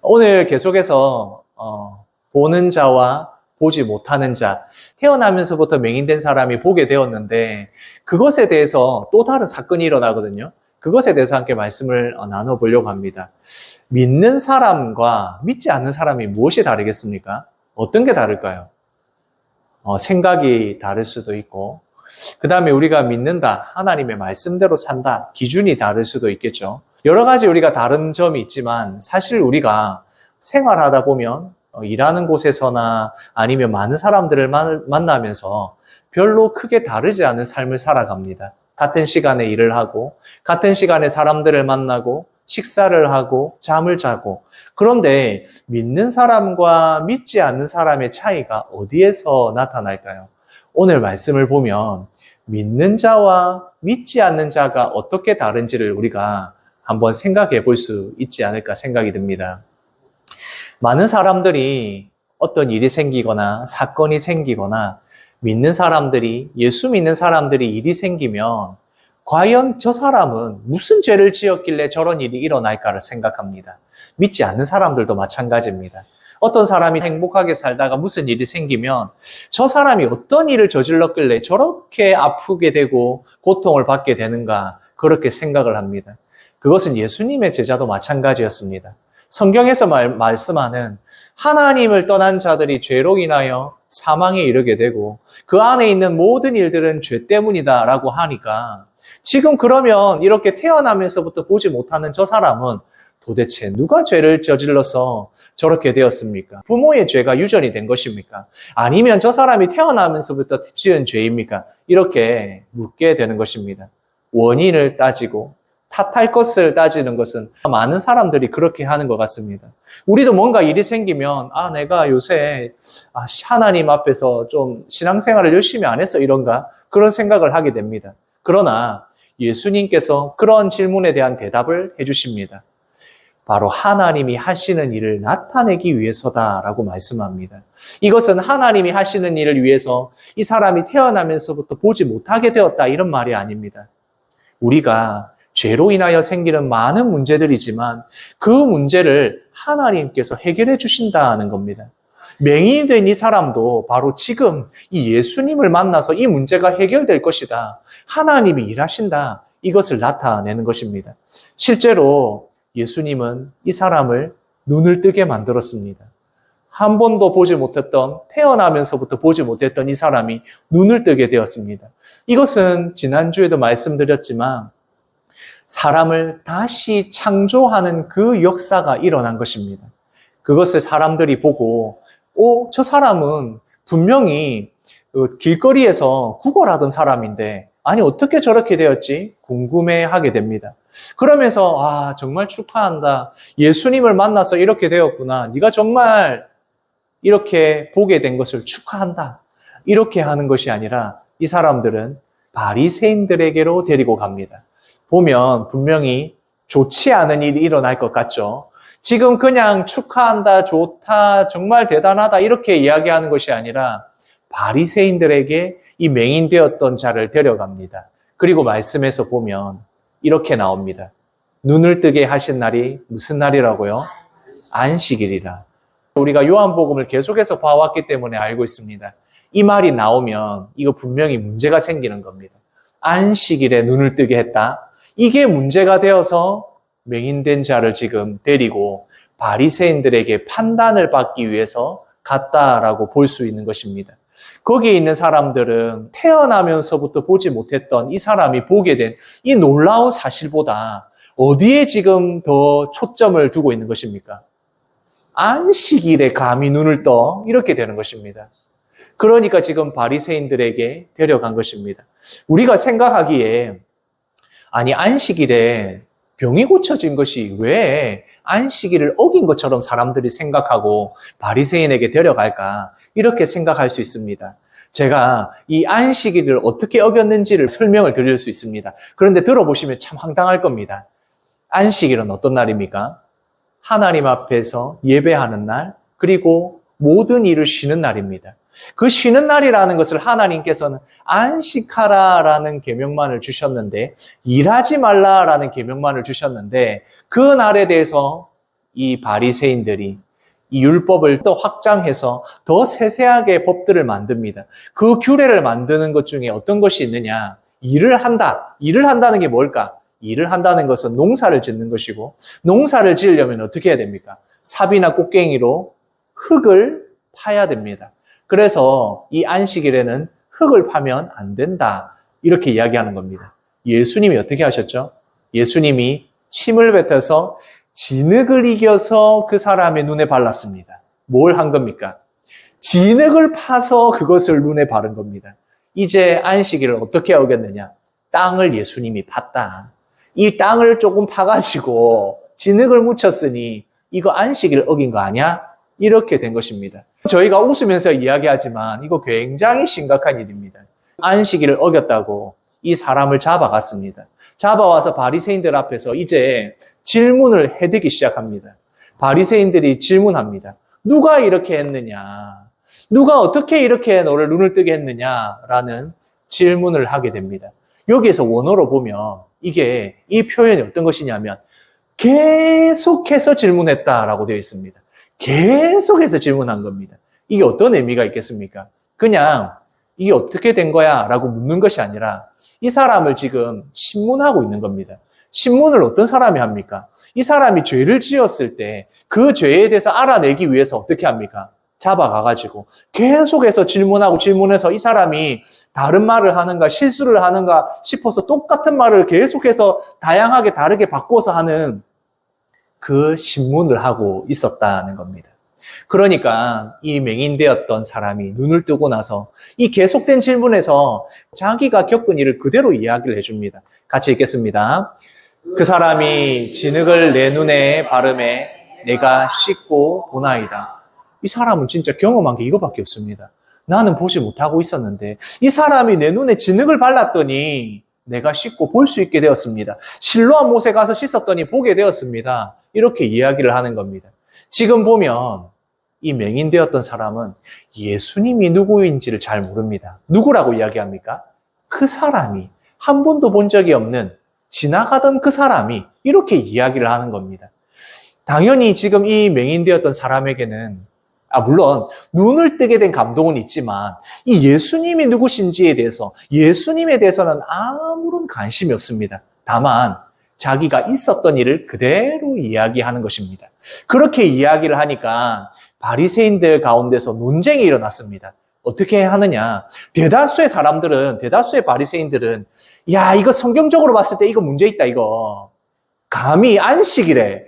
오늘 계속해서 보는 자와 보지 못하는 자, 태어나면서부터 맹인된 사람이 보게 되었는데 그것에 대해서 또 다른 사건이 일어나거든요. 그것에 대해서 함께 말씀을 나눠보려고 합니다. 믿는 사람과 믿지 않는 사람이 무엇이 다르겠습니까? 어떤 게 다를까요? 생각이 다를 수도 있고, 그 다음에 우리가 믿는다, 하나님의 말씀대로 산다, 기준이 다를 수도 있겠죠. 여러 가지 우리가 다른 점이 있지만 사실 우리가 생활하다 보면 일하는 곳에서나 아니면 많은 사람들을 만나면서 별로 크게 다르지 않은 삶을 살아갑니다. 같은 시간에 일을 하고, 같은 시간에 사람들을 만나고, 식사를 하고, 잠을 자고. 그런데 믿는 사람과 믿지 않는 사람의 차이가 어디에서 나타날까요? 오늘 말씀을 보면 믿는 자와 믿지 않는 자가 어떻게 다른지를 우리가 한번 생각해 볼 수 있지 않을까 생각이 듭니다. 많은 사람들이 어떤 일이 생기거나 사건이 생기거나 믿는 사람들이, 예수 믿는 사람들이 일이 생기면 과연 저 사람은 무슨 죄를 지었길래 저런 일이 일어날까를 생각합니다. 믿지 않는 사람들도 마찬가지입니다. 어떤 사람이 행복하게 살다가 무슨 일이 생기면 저 사람이 어떤 일을 저질렀길래 저렇게 아프게 되고 고통을 받게 되는가 그렇게 생각을 합니다. 그것은 예수님의 제자도 마찬가지였습니다. 성경에서 말씀하는 하나님을 떠난 자들이 죄로 인하여 사망에 이르게 되고 그 안에 있는 모든 일들은 죄 때문이다라고 하니까 지금 그러면 이렇게 태어나면서부터 보지 못하는 저 사람은 도대체 누가 죄를 저질러서 저렇게 되었습니까? 부모의 죄가 유전이 된 것입니까? 아니면 저 사람이 태어나면서부터 지은 죄입니까? 이렇게 묻게 되는 것입니다. 원인을 따지고 탓할 것을 따지는 것은 많은 사람들이 그렇게 하는 것 같습니다. 우리도 뭔가 일이 생기면 내가 요새 하나님 앞에서 좀 신앙생활을 열심히 안 해서 이런가? 그런 생각을 하게 됩니다. 그러나 예수님께서 그런 질문에 대한 대답을 해주십니다. 바로 하나님이 하시는 일을 나타내기 위해서다라고 말씀합니다. 이것은 하나님이 하시는 일을 위해서 이 사람이 태어나면서부터 보지 못하게 되었다 이런 말이 아닙니다. 우리가 죄로 인하여 생기는 많은 문제들이지만 그 문제를 하나님께서 해결해 주신다는 겁니다. 맹인이 된 이 사람도 바로 지금 이 예수님을 만나서 이 문제가 해결될 것이다. 하나님이 일하신다. 이것을 나타내는 것입니다. 실제로 예수님은 이 사람을 눈을 뜨게 만들었습니다. 한 번도 보지 못했던, 태어나면서부터 보지 못했던 이 사람이 눈을 뜨게 되었습니다. 이것은 지난주에도 말씀드렸지만 사람을 다시 창조하는 그 역사가 일어난 것입니다. 그것을 사람들이 보고 저 사람은 분명히 길거리에서 구걸하던 사람인데 아니 어떻게 저렇게 되었지? 궁금해하게 됩니다. 그러면서 정말 축하한다. 예수님을 만나서 이렇게 되었구나. 네가 정말 이렇게 보게 된 것을 축하한다. 이렇게 하는 것이 아니라 이 사람들은 바리새인들에게로 데리고 갑니다. 보면 분명히 좋지 않은 일이 일어날 것 같죠. 지금 그냥 축하한다, 좋다, 정말 대단하다 이렇게 이야기하는 것이 아니라 바리새인들에게 이 맹인되었던 자를 데려갑니다. 그리고 말씀에서 보면 이렇게 나옵니다. 눈을 뜨게 하신 날이 무슨 날이라고요? 안식일이라. 우리가 요한복음을 계속해서 봐왔기 때문에 알고 있습니다. 이 말이 나오면 이거 분명히 문제가 생기는 겁니다. 안식일에 눈을 뜨게 했다. 이게 문제가 되어서 맹인된 자를 지금 데리고 바리새인들에게 판단을 받기 위해서 갔다라고 볼 수 있는 것입니다. 거기에 있는 사람들은 태어나면서부터 보지 못했던 이 사람이 보게 된 이 놀라운 사실보다 어디에 지금 더 초점을 두고 있는 것입니까? 안식일에 감히 눈을 떠 이렇게 되는 것입니다. 그러니까 지금 바리새인들에게 데려간 것입니다. 우리가 생각하기에 안식일에 병이 고쳐진 것이 왜 안식일을 어긴 것처럼 사람들이 생각하고 바리새인에게 데려갈까? 이렇게 생각할 수 있습니다. 제가 이 안식일을 어떻게 어겼는지를 설명을 드릴 수 있습니다. 그런데 들어보시면 참 황당할 겁니다. 안식일은 어떤 날입니까? 하나님 앞에서 예배하는 날, 그리고 모든 일을 쉬는 날입니다. 그 쉬는 날이라는 것을 하나님께서는 안식하라라는 계명만을 주셨는데 일하지 말라라는 계명만을 주셨는데 그 날에 대해서 이 바리새인들이 이 율법을 더 확장해서 더 세세하게 법들을 만듭니다. 그 규례를 만드는 것 중에 어떤 것이 있느냐? 일을 한다. 일을 한다는 게 뭘까? 일을 한다는 것은 농사를 짓는 것이고, 농사를 지으려면 어떻게 해야 됩니까? 삽이나 꽃갱이로 흙을 파야 됩니다. 그래서 이 안식일에는 흙을 파면 안 된다. 이렇게 이야기하는 겁니다. 예수님이 어떻게 하셨죠? 예수님이 침을 뱉어서 진흙을 이겨서 그 사람의 눈에 발랐습니다. 뭘 한 겁니까? 진흙을 파서 그것을 눈에 바른 겁니다. 이제 안식일을 어떻게 어겼느냐? 땅을 예수님이 팠다. 이 땅을 조금 파가지고 진흙을 묻혔으니 이거 안식일 어긴 거 아니야? 이렇게 된 것입니다. 저희가 웃으면서 이야기하지만 이거 굉장히 심각한 일입니다. 안식일을 어겼다고 이 사람을 잡아갔습니다. 잡아와서 바리새인들 앞에서 이제 질문을 해대기 시작합니다. 바리새인들이 질문합니다. 누가 이렇게 했느냐? 누가 어떻게 이렇게 너를 눈을 뜨게 했느냐라는 질문을 하게 됩니다. 여기에서 원어로 보면 이게 이 표현이 어떤 것이냐면 계속해서 질문했다라고 되어 있습니다. 계속해서 질문한 겁니다. 이게 어떤 의미가 있겠습니까? 그냥 이게 어떻게 된 거야? 라고 묻는 것이 아니라 이 사람을 지금 신문하고 있는 겁니다. 신문을 어떤 사람이 합니까? 이 사람이 죄를 지었을 때 그 죄에 대해서 알아내기 위해서 어떻게 합니까? 잡아가가지고 계속해서 질문하고 질문해서 이 사람이 다른 말을 하는가 실수를 하는가 싶어서 똑같은 말을 계속해서 다양하게 다르게 바꿔서 하는 그 신문을 하고 있었다는 겁니다. 그러니까 이 맹인되었던 사람이 눈을 뜨고 나서 이 계속된 질문에서 자기가 겪은 일을 그대로 이야기를 해줍니다. 같이 읽겠습니다. 그 사람이 진흙을 내 눈에 바르매 내가 씻고 보나이다. 이 사람은 진짜 경험한 게 이거밖에 없습니다. 나는 보지 못하고 있었는데 이 사람이 내 눈에 진흙을 발랐더니 내가 씻고 볼 수 있게 되었습니다. 실로암 못에 가서 씻었더니 보게 되었습니다. 이렇게 이야기를 하는 겁니다. 지금 보면 이 맹인되었던 사람은 예수님이 누구인지를 잘 모릅니다. 누구라고 이야기합니까? 그 사람이 한 번도 본 적이 없는 지나가던 그 사람이 이렇게 이야기를 하는 겁니다. 당연히 지금 이 맹인되었던 사람에게는 물론 눈을 뜨게 된 감동은 있지만 이 예수님이 누구신지에 대해서 예수님에 대해서는 아무런 관심이 없습니다. 다만 자기가 있었던 일을 그대로 이야기하는 것입니다. 그렇게 이야기를 하니까 바리새인들 가운데서 논쟁이 일어났습니다. 어떻게 하느냐? 대다수의 바리새인들은 야, 이거 성경적으로 봤을 때 이거 문제 있다 이거. 감히 안식일에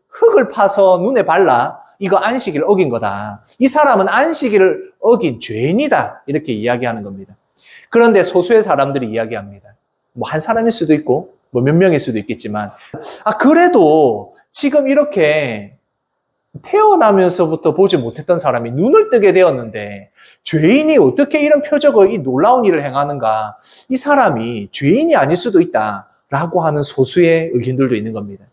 흙을 파서 눈에 발라 이거 안식일 어긴 거다. 이 사람은 안식일을 어긴 죄인이다. 이렇게 이야기하는 겁니다. 그런데 소수의 사람들이 이야기합니다. 한 사람일 수도 있고 몇 명일 수도 있겠지만 그래도 지금 이렇게 태어나면서부터 보지 못했던 사람이 눈을 뜨게 되었는데 죄인이 어떻게 이런 표적을 이 놀라운 일을 행하는가? 이 사람이 죄인이 아닐 수도 있다라고 하는 소수의 의견들도 있는 겁니다.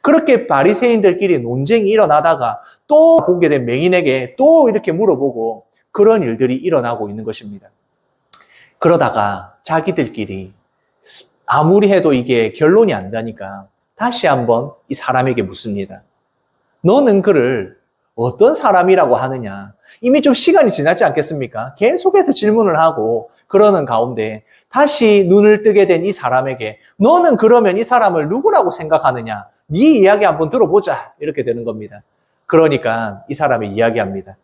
그렇게 바리새인들끼리 논쟁이 일어나다가 또 보게 된 맹인에게 또 이렇게 물어보고 그런 일들이 일어나고 있는 것입니다. 그러다가 자기들끼리 아무리 해도 이게 결론이 안 나니까 다시 한번 이 사람에게 묻습니다. 너는 그를 어떤 사람이라고 하느냐? 이미 좀 시간이 지났지 않겠습니까? 계속해서 질문을 하고 그러는 가운데 다시 눈을 뜨게 된 이 사람에게 너는 그러면 이 사람을 누구라고 생각하느냐? 네 이야기 한번 들어보자. 이렇게 되는 겁니다. 그러니까 이 사람이 이야기합니다.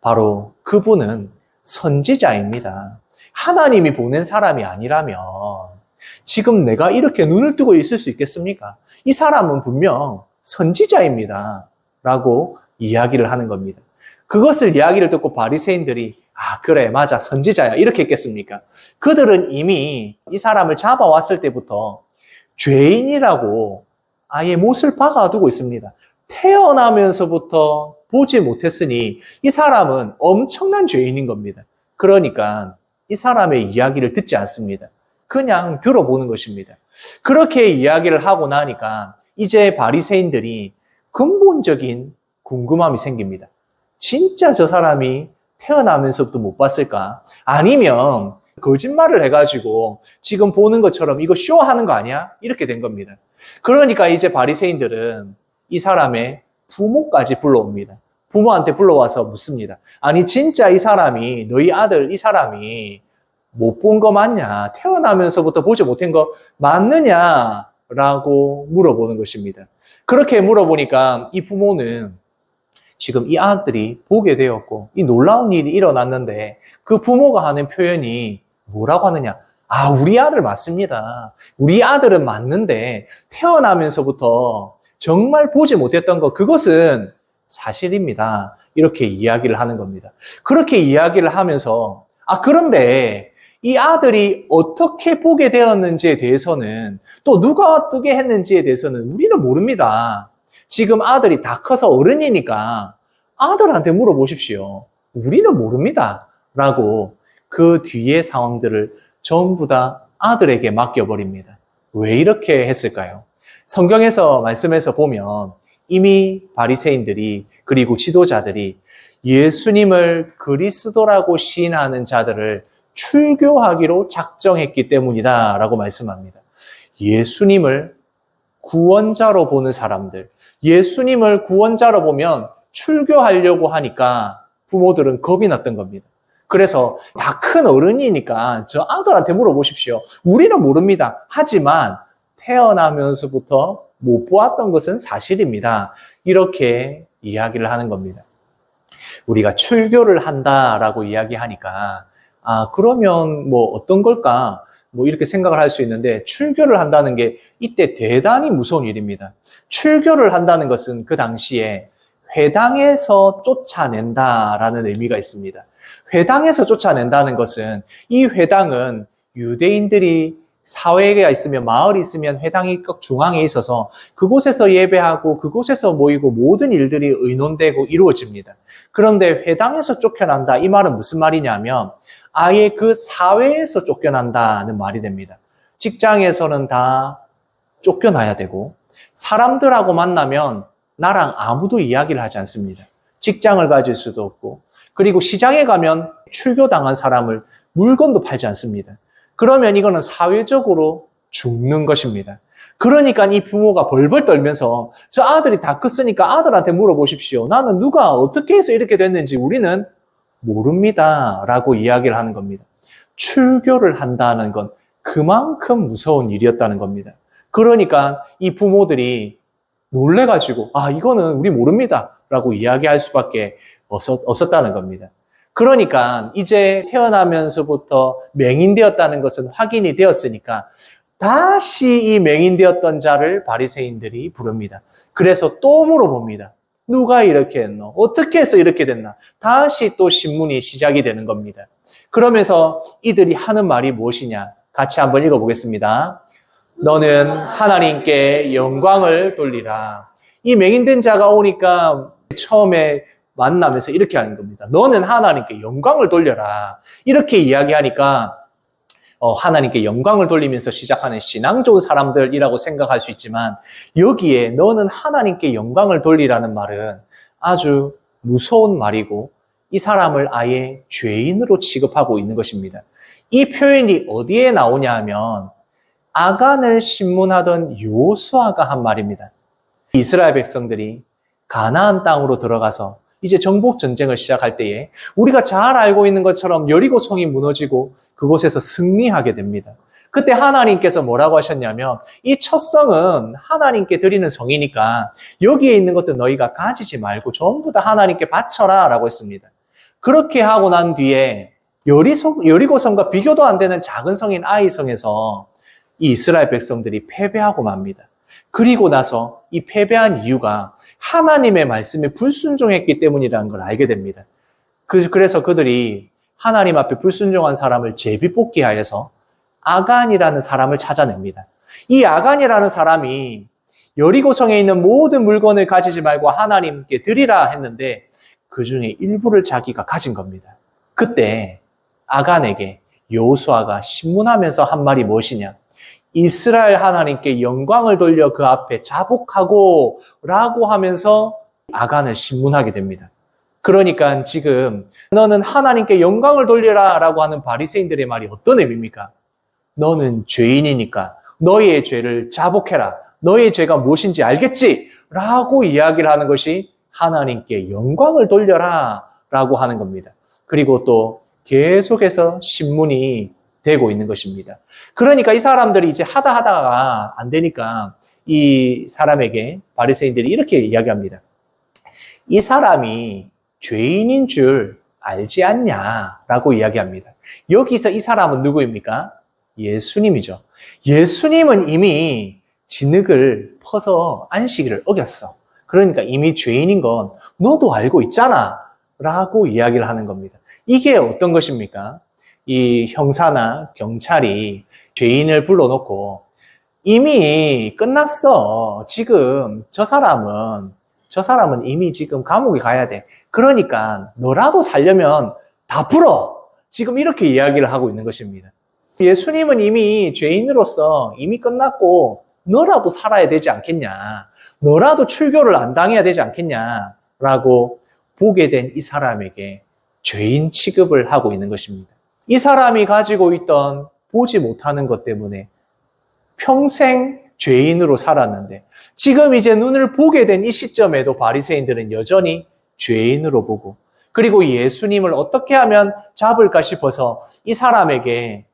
바로 그분은 선지자입니다. 하나님이 보낸 사람이 아니라면 지금 내가 이렇게 눈을 뜨고 있을 수 있겠습니까? 이 사람은 분명 선지자입니다. 라고 이야기를 하는 겁니다. 그것을 이야기를 듣고 바리새인들이 그래 맞아 선지자야 이렇게 했겠습니까? 그들은 이미 이 사람을 잡아왔을 때부터 죄인이라고 아예 못을 박아두고 있습니다. 태어나면서부터 보지 못했으니 이 사람은 엄청난 죄인인 겁니다. 그러니까 이 사람의 이야기를 듣지 않습니다. 그냥 들어보는 것입니다. 그렇게 이야기를 하고 나니까 이제 바리새인들이 근본적인 궁금함이 생깁니다. 진짜 저 사람이 태어나면서부터 못 봤을까? 아니면 거짓말을 해가지고 지금 보는 것처럼 이거 쇼하는 거 아니야? 이렇게 된 겁니다. 그러니까 이제 바리새인들은 이 사람의 부모까지 불러옵니다. 부모한테 불러와서 묻습니다. 아니 진짜 이 사람이 너희 아들 이 사람이 못 본 거 맞냐? 태어나면서부터 보지 못한 거 맞느냐? 라고 물어보는 것입니다. 그렇게 물어보니까 이 부모는 지금 이 아들이 보게 되었고 이 놀라운 일이 일어났는데 그 부모가 하는 표현이 뭐라고 하느냐? 아, 우리 아들 맞습니다. 우리 아들은 맞는데 태어나면서부터 정말 보지 못했던 거 그것은 사실입니다. 이렇게 이야기를 하는 겁니다. 그렇게 이야기를 하면서 그런데 이 아들이 어떻게 보게 되었는지에 대해서는 또 누가 뜨게 했는지에 대해서는 우리는 모릅니다. 지금 아들이 다 커서 어른이니까 아들한테 물어보십시오. 우리는 모릅니다. 라고 그 뒤의 상황들을 전부 다 아들에게 맡겨버립니다. 왜 이렇게 했을까요? 성경에서 말씀에서 보면 이미 바리새인들이 그리고 지도자들이 예수님을 그리스도라고 시인하는 자들을 출교하기로 작정했기 때문이다 라고 말씀합니다. 예수님을 구원자로 보는 사람들, 예수님을 구원자로 보면 출교하려고 하니까 부모들은 겁이 났던 겁니다. 그래서 다 큰 어른이니까 저 아들한테 물어보십시오. 우리는 모릅니다. 하지만 태어나면서부터 못 보았던 것은 사실입니다. 이렇게 이야기를 하는 겁니다. 우리가 출교를 한다라고 이야기하니까 그러면 뭐 어떤 걸까? 뭐 이렇게 생각을 할 수 있는데 출교를 한다는 게 이때 대단히 무서운 일입니다. 출교를 한다는 것은 그 당시에 회당에서 쫓아낸다라는 의미가 있습니다. 회당에서 쫓아낸다는 것은 이 회당은 유대인들이 사회가 있으면 마을이 있으면 회당이 꼭 중앙에 있어서 그곳에서 예배하고 그곳에서 모이고 모든 일들이 의논되고 이루어집니다. 그런데 회당에서 쫓겨난다 이 말은 무슨 말이냐면 아예 그 사회에서 쫓겨난다는 말이 됩니다. 직장에서는 다 쫓겨나야 되고 사람들하고 만나면 나랑 아무도 이야기를 하지 않습니다. 직장을 가질 수도 없고 그리고 시장에 가면 출교당한 사람을 물건도 팔지 않습니다. 그러면 이거는 사회적으로 죽는 것입니다. 그러니까 이 부모가 벌벌 떨면서 저 아들이 다 컸으니까 아들한테 물어보십시오. 나는 누가 어떻게 해서 이렇게 됐는지 우리는 모릅니다. 라고 이야기를 하는 겁니다. 출교를 한다는 건 그만큼 무서운 일이었다는 겁니다. 그러니까 이 부모들이 놀래가지고 이거는 우리 모릅니다. 라고 이야기할 수밖에 없었다는 겁니다. 그러니까 이제 태어나면서부터 맹인되었다는 것은 확인이 되었으니까 다시 이 맹인되었던 자를 바리새인들이 부릅니다. 그래서 또 물어봅니다. 누가 이렇게 했노? 어떻게 해서 이렇게 됐나? 다시 또 신문이 시작이 되는 겁니다. 그러면서 이들이 하는 말이 무엇이냐? 같이 한번 읽어보겠습니다. 너는 하나님께 영광을 돌리라. 이 맹인된 자가 오니까 처음에 만나면서 이렇게 하는 겁니다. 너는 하나님께 영광을 돌려라. 이렇게 이야기하니까 하나님께 영광을 돌리면서 시작하는 신앙 좋은 사람들이라고 생각할 수 있지만 여기에 너는 하나님께 영광을 돌리라는 말은 아주 무서운 말이고 이 사람을 아예 죄인으로 취급하고 있는 것입니다. 이 표현이 어디에 나오냐 하면 아간을 신문하던 요수아가 한 말입니다. 이스라엘 백성들이 가나안 땅으로 들어가서 이제 정복 전쟁을 시작할 때에 우리가 잘 알고 있는 것처럼 여리고 성이 무너지고 그곳에서 승리하게 됩니다. 그때 하나님께서 뭐라고 하셨냐면 이 첫 성은 하나님께 드리는 성이니까 여기에 있는 것도 너희가 가지지 말고 전부 다 하나님께 바쳐라 라고 했습니다. 그렇게 하고 난 뒤에 여리고 성과 비교도 안 되는 작은 성인 아이 성에서 이 이스라엘 백성들이 패배하고 맙니다. 그리고 나서 이 패배한 이유가 하나님의 말씀에 불순종했기 때문이라는 걸 알게 됩니다. 그래서 그들이 하나님 앞에 불순종한 사람을 제비뽑기하여서 아간이라는 사람을 찾아냅니다. 이 아간이라는 사람이 여리고성에 있는 모든 물건을 가지지 말고 하나님께 드리라 했는데 그 중에 일부를 자기가 가진 겁니다. 그때 아간에게 여호수아가 신문하면서 한 말이 무엇이냐? 이스라엘 하나님께 영광을 돌려 그 앞에 자복하고 라고 하면서 아간을 신문하게 됩니다. 그러니까 지금 너는 하나님께 영광을 돌려라 라고 하는 바리새인들의 말이 어떤 의미입니까? 너는 죄인이니까 너의 죄를 자복해라. 너의 죄가 무엇인지 알겠지? 라고 이야기를 하는 것이 하나님께 영광을 돌려라 라고 하는 겁니다. 그리고 또 계속해서 신문이 되고 있는 것입니다. 그러니까 이 사람들이 이제 하다가 안 되니까 이 사람에게 바리새인들이 이렇게 이야기합니다. 이 사람이 죄인인 줄 알지 않냐라고 이야기합니다. 여기서 이 사람은 누구입니까? 예수님이죠. 예수님은 이미 진흙을 퍼서 안식일을 어겼어. 그러니까 이미 죄인인 건 너도 알고 있잖아 라고 이야기를 하는 겁니다. 이게 어떤 것입니까? 이 형사나 경찰이 죄인을 불러놓고 이미 끝났어. 지금 저 사람은 이미 지금 감옥에 가야 돼. 그러니까 너라도 살려면 다 풀어. 지금 이렇게 이야기를 하고 있는 것입니다. 예수님은 이미 죄인으로서 이미 끝났고 너라도 살아야 되지 않겠냐. 너라도 출교를 안 당해야 되지 않겠냐. 라고 보게 된 이 사람에게 죄인 취급을 하고 있는 것입니다. 이 사람이 가지고 있던 보지 못하는 것 때문에 평생 죄인으로 살았는데 지금 이제 눈을 보게 된 이 시점에도 바리새인들은 여전히 죄인으로 보고 그리고 예수님을 어떻게 하면 잡을까 싶어서 이 사람에게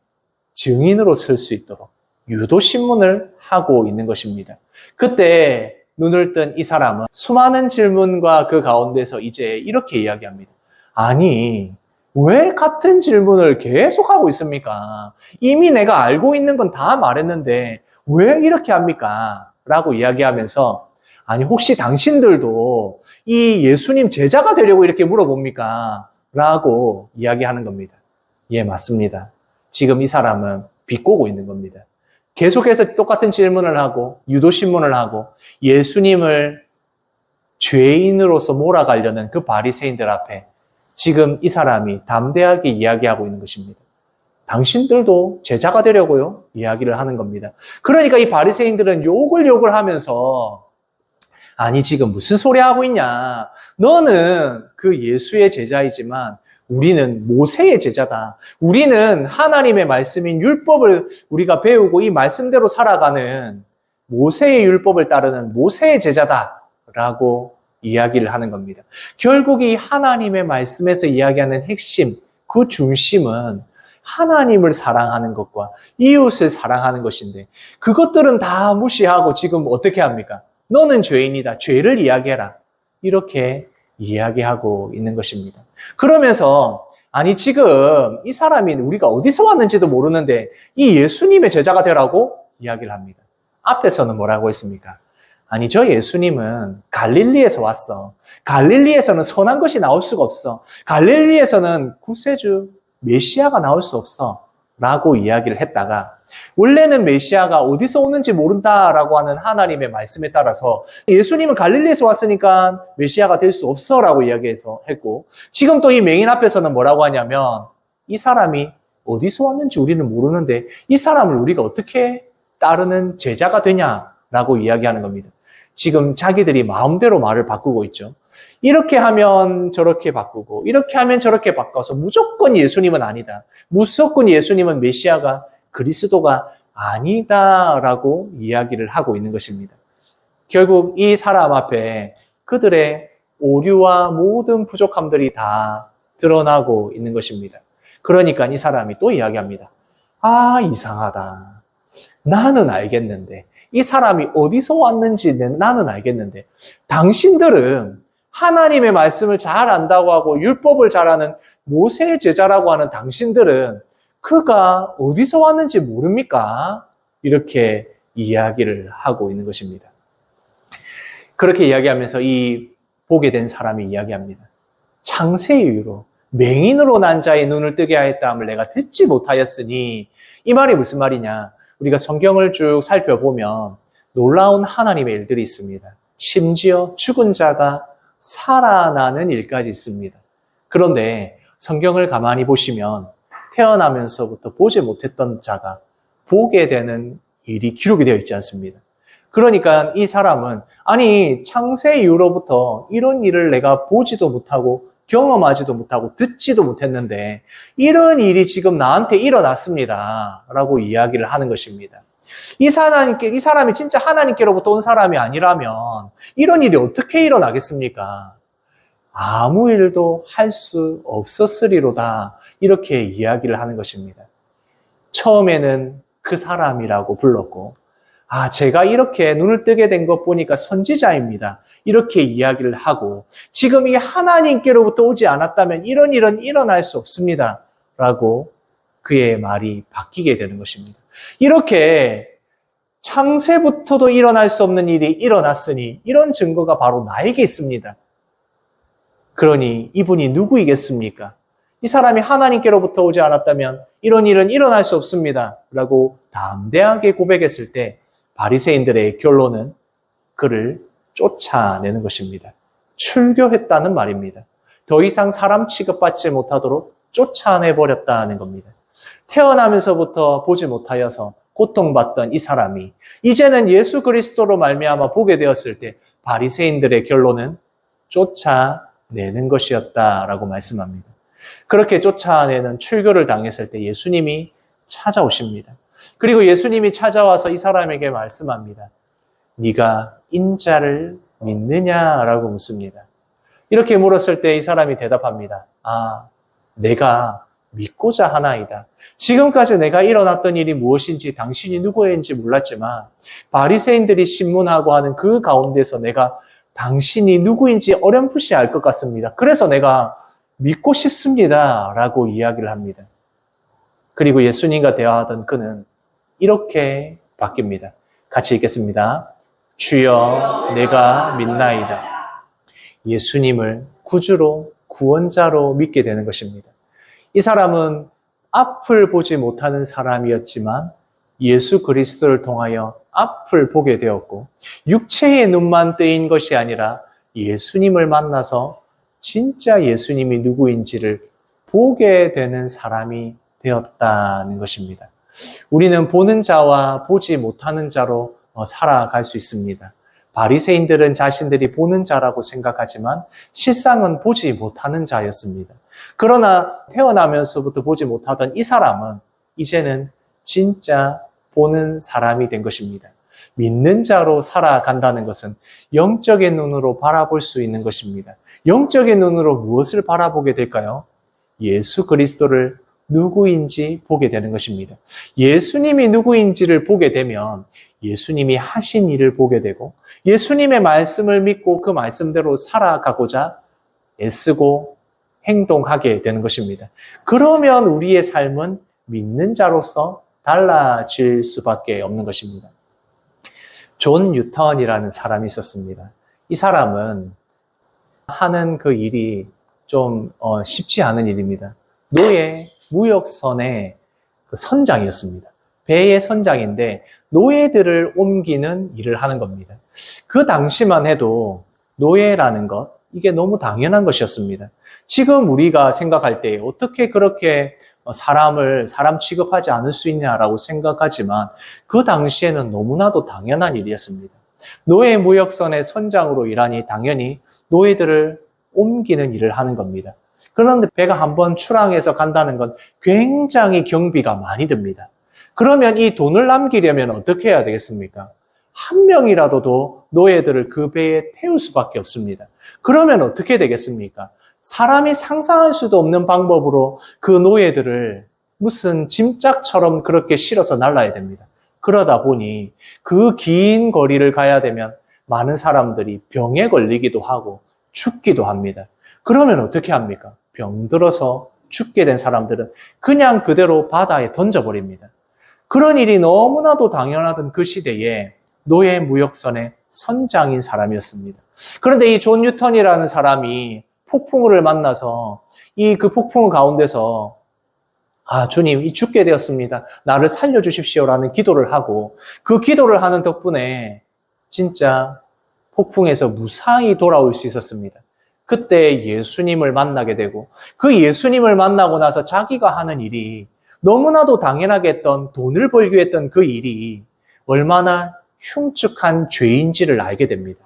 증인으로 쓸 수 있도록 유도신문을 하고 있는 것입니다. 그때 눈을 뜬 이 사람은 수많은 질문과 그 가운데서 이제 이렇게 이야기합니다. 아니, 왜 같은 질문을 계속하고 있습니까? 이미 내가 알고 있는 건 다 말했는데 왜 이렇게 합니까? 라고 이야기하면서 아니 혹시 당신들도 이 예수님 제자가 되려고 이렇게 물어봅니까? 라고 이야기하는 겁니다. 예, 맞습니다. 지금 이 사람은 비꼬고 있는 겁니다. 계속해서 똑같은 질문을 하고 유도신문을 하고 예수님을 죄인으로서 몰아가려는 그 바리새인들 앞에 지금 이 사람이 담대하게 이야기하고 있는 것입니다. 당신들도 제자가 되려고요? 이야기를 하는 겁니다. 그러니까 이 바리새인들은 욕을 하면서 아니 지금 무슨 소리 하고 있냐? 너는 그 예수의 제자이지만 우리는 모세의 제자다. 우리는 하나님의 말씀인 율법을 우리가 배우고 이 말씀대로 살아가는 모세의 율법을 따르는 모세의 제자다라고 이야기를 하는 겁니다. 결국 이 하나님의 말씀에서 이야기하는 핵심, 그 중심은 하나님을 사랑하는 것과 이웃을 사랑하는 것인데 그것들은 다 무시하고 지금 어떻게 합니까? 너는 죄인이다. 죄를 이야기해라. 이렇게 이야기하고 있는 것입니다. 그러면서 아니 지금 이 사람이 우리가 어디서 왔는지도 모르는데 이 예수님의 제자가 되라고 이야기를 합니다. 앞에서는 뭐라고 했습니까? 아니 저 예수님은 갈릴리에서 왔어. 갈릴리에서는 선한 것이 나올 수가 없어. 갈릴리에서는 구세주 메시아가 나올 수 없어 라고 이야기를 했다가 원래는 메시아가 어디서 오는지 모른다라고 하는 하나님의 말씀에 따라서 예수님은 갈릴리에서 왔으니까 메시아가 될 수 없어 라고 이야기해서 했고 지금 또 이 맹인 앞에서는 뭐라고 하냐면 이 사람이 어디서 왔는지 우리는 모르는데 이 사람을 우리가 어떻게 따르는 제자가 되냐라고 이야기하는 겁니다. 지금 자기들이 마음대로 말을 바꾸고 있죠. 이렇게 하면 저렇게 바꾸고 이렇게 하면 저렇게 바꿔서 무조건 예수님은 아니다. 무조건 예수님은 메시아가 그리스도가 아니다라고 이야기를 하고 있는 것입니다. 결국 이 사람 앞에 그들의 오류와 모든 부족함들이 다 드러나고 있는 것입니다. 그러니까 이 사람이 또 이야기합니다. 아, 이상하다. 나는 알겠는데 이 사람이 어디서 왔는지 나는 알겠는데 당신들은 하나님의 말씀을 잘 안다고 하고 율법을 잘 아는 모세의 제자라고 하는 당신들은 그가 어디서 왔는지 모릅니까? 이렇게 이야기를 하고 있는 것입니다. 그렇게 이야기하면서 이 보게 된 사람이 이야기합니다. 창세의 이유로 맹인으로 난 자의 눈을 뜨게 하였다함을 내가 듣지 못하였으니 이 말이 무슨 말이냐? 우리가 성경을 쭉 살펴보면 놀라운 하나님의 일들이 있습니다. 심지어 죽은 자가 살아나는 일까지 있습니다. 그런데 성경을 가만히 보시면 태어나면서부터 보지 못했던 자가 보게 되는 일이 기록이 되어 있지 않습니다. 그러니까 이 사람은 아니 창세 이후로부터 이런 일을 내가 보지도 못하고 경험하지도 못하고 듣지도 못했는데 이런 일이 지금 나한테 일어났습니다. 라고 이야기를 하는 것입니다. 이 사람이 진짜 하나님께로부터 온 사람이 아니라면 이런 일이 어떻게 일어나겠습니까? 아무 일도 할 수 없었으리로다. 이렇게 이야기를 하는 것입니다. 처음에는 그 사람이라고 불렀고, 제가 이렇게 눈을 뜨게 된 것 보니까 선지자입니다. 이렇게 이야기를 하고, 지금 이 하나님께로부터 오지 않았다면 이런 일은 일어날 수 없습니다. 라고 그의 말이 바뀌게 되는 것입니다. 이렇게 창세부터도 일어날 수 없는 일이 일어났으니 이런 증거가 바로 나에게 있습니다. 그러니 이분이 누구이겠습니까? 이 사람이 하나님께로부터 오지 않았다면 이런 일은 일어날 수 없습니다. 라고 담대하게 고백했을 때 바리새인들의 결론은 그를 쫓아내는 것입니다. 출교했다는 말입니다. 더 이상 사람 취급받지 못하도록 쫓아내버렸다는 겁니다. 태어나면서부터 보지 못하여서 고통받던 이 사람이 이제는 예수 그리스도로 말미암아 보게 되었을 때 바리새인들의 결론은 쫓아내는 것이었다라고 말씀합니다. 그렇게 쫓아내는 출교를 당했을 때 예수님이 찾아오십니다. 그리고 예수님이 찾아와서 이 사람에게 말씀합니다. 네가 인자를 믿느냐라고 묻습니다. 이렇게 물었을 때 이 사람이 대답합니다. 내가 믿고자 하나이다. 지금까지 내가 일어났던 일이 무엇인지 당신이 누구인지 몰랐지만 바리새인들이 신문하고 하는 그 가운데서 내가 당신이 누구인지 어렴풋이 알 것 같습니다. 그래서 내가 믿고 싶습니다. 라고 이야기를 합니다. 그리고 예수님과 대화하던 그는 이렇게 바뀝니다. 같이 읽겠습니다. 주여 내가 믿나이다. 예수님을 구주로 구원자로 믿게 되는 것입니다. 이 사람은 앞을 보지 못하는 사람이었지만 예수 그리스도를 통하여 앞을 보게 되었고 육체의 눈만 뜨인 것이 아니라 예수님을 만나서 진짜 예수님이 누구인지를 보게 되는 사람이 되었다는 것입니다. 우리는 보는 자와 보지 못하는 자로 살아갈 수 있습니다. 바리새인들은 자신들이 보는 자라고 생각하지만 실상은 보지 못하는 자였습니다. 그러나 태어나면서부터 보지 못하던 이 사람은 이제는 진짜 보는 사람이 된 것입니다. 믿는 자로 살아간다는 것은 영적인 눈으로 바라볼 수 있는 것입니다. 영적인 눈으로 무엇을 바라보게 될까요? 예수 그리스도를 누구인지 보게 되는 것입니다. 예수님이 누구인지를 보게 되면 예수님이 하신 일을 보게 되고 예수님의 말씀을 믿고 그 말씀대로 살아가고자 애쓰고 행동하게 되는 것입니다. 그러면 우리의 삶은 믿는 자로서 달라질 수밖에 없는 것입니다. 존 뉴턴이라는 사람이 있었습니다. 이 사람은 하는 그 일이 좀 쉽지 않은 일입니다. 노예 무역선의 그 선장이었습니다. 배의 선장인데 노예들을 옮기는 일을 하는 겁니다. 그 당시만 해도 노예라는 것, 이게 너무 당연한 것이었습니다. 지금 우리가 생각할 때 어떻게 그렇게 사람 취급하지 않을 수 있냐라고 생각하지만 그 당시에는 너무나도 당연한 일이었습니다. 노예 무역선의 선장으로 일하니 당연히 노예들을 옮기는 일을 하는 겁니다. 그런데 배가 한번 출항해서 간다는 건 굉장히 경비가 많이 듭니다. 그러면 이 돈을 남기려면 어떻게 해야 되겠습니까? 한 명이라도 더 노예들을 그 배에 태울 수밖에 없습니다. 그러면 어떻게 되겠습니까? 사람이 상상할 수도 없는 방법으로 그 노예들을 무슨 짐짝처럼 그렇게 실어서 날라야 됩니다. 그러다 보니 그 긴 거리를 가야 되면 많은 사람들이 병에 걸리기도 하고 죽기도 합니다. 그러면 어떻게 합니까? 병들어서 죽게 된 사람들은 그냥 그대로 바다에 던져버립니다. 그런 일이 너무나도 당연하던 그 시대에 노예 무역선의 선장인 사람이었습니다. 그런데 이 존 뉴턴이라는 사람이 폭풍우를 만나서 그 폭풍우 가운데서 주님, 죽게 되었습니다. 나를 살려주십시오라는 기도를 하고 그 기도를 하는 덕분에 진짜 폭풍에서 무사히 돌아올 수 있었습니다. 그때 예수님을 만나게 되고 그 예수님을 만나고 나서 자기가 하는 일이 너무나도 당연하게 했던 돈을 벌기 했던 그 일이 얼마나 흉측한 죄인지를 알게 됩니다.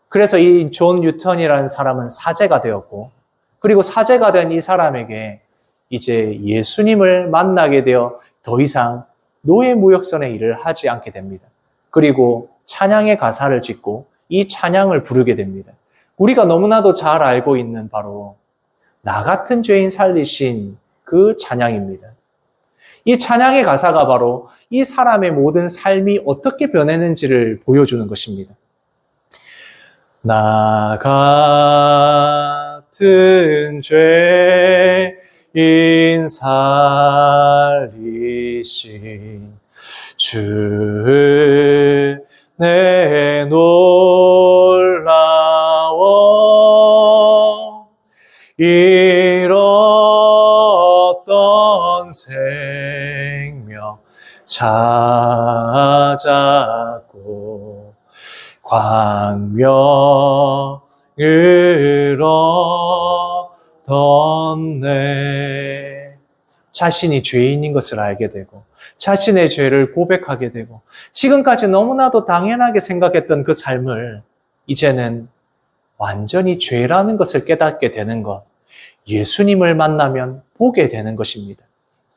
그래서 이 존 뉴턴이라는 사람은 사제가 되었고 그리고 사제가 된 이 사람에게 이제 예수님을 만나게 되어 더 이상 노예무역선의 일을 하지 않게 됩니다. 그리고 찬양의 가사를 짓고 이 찬양을 부르게 됩니다. 우리가 너무나도 잘 알고 있는 바로 나 같은 죄인 살리신 그 찬양입니다. 이 찬양의 가사가 바로 이 사람의 모든 삶이 어떻게 변했는지를 보여주는 것입니다. 나 같은 죄인 살리신 주 내 놀라워 잃었던 생명 찾았고 광명을 얻었네. 자신이 죄인인 것을 알게 되고 자신의 죄를 고백하게 되고 지금까지 너무나도 당연하게 생각했던 그 삶을 이제는 완전히 죄라는 것을 깨닫게 되는 것, 예수님을 만나면 보게 되는 것입니다.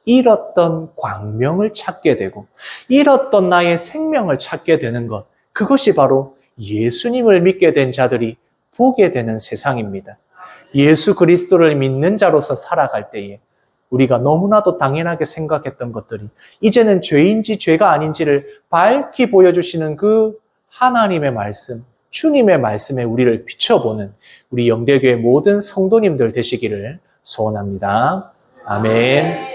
잃었던 광명을 찾게 되고 잃었던 나의 생명을 찾게 되는 것, 그것이 바로 예수님을 믿게 된 자들이 보게 되는 세상입니다. 예수 그리스도를 믿는 자로서 살아갈 때에 우리가 너무나도 당연하게 생각했던 것들이 이제는 죄인지 죄가 아닌지를 밝히 보여주시는 그 하나님의 말씀, 주님의 말씀에 우리를 비춰보는 우리 영대교회 모든 성도님들 되시기를 소원합니다. 아멘.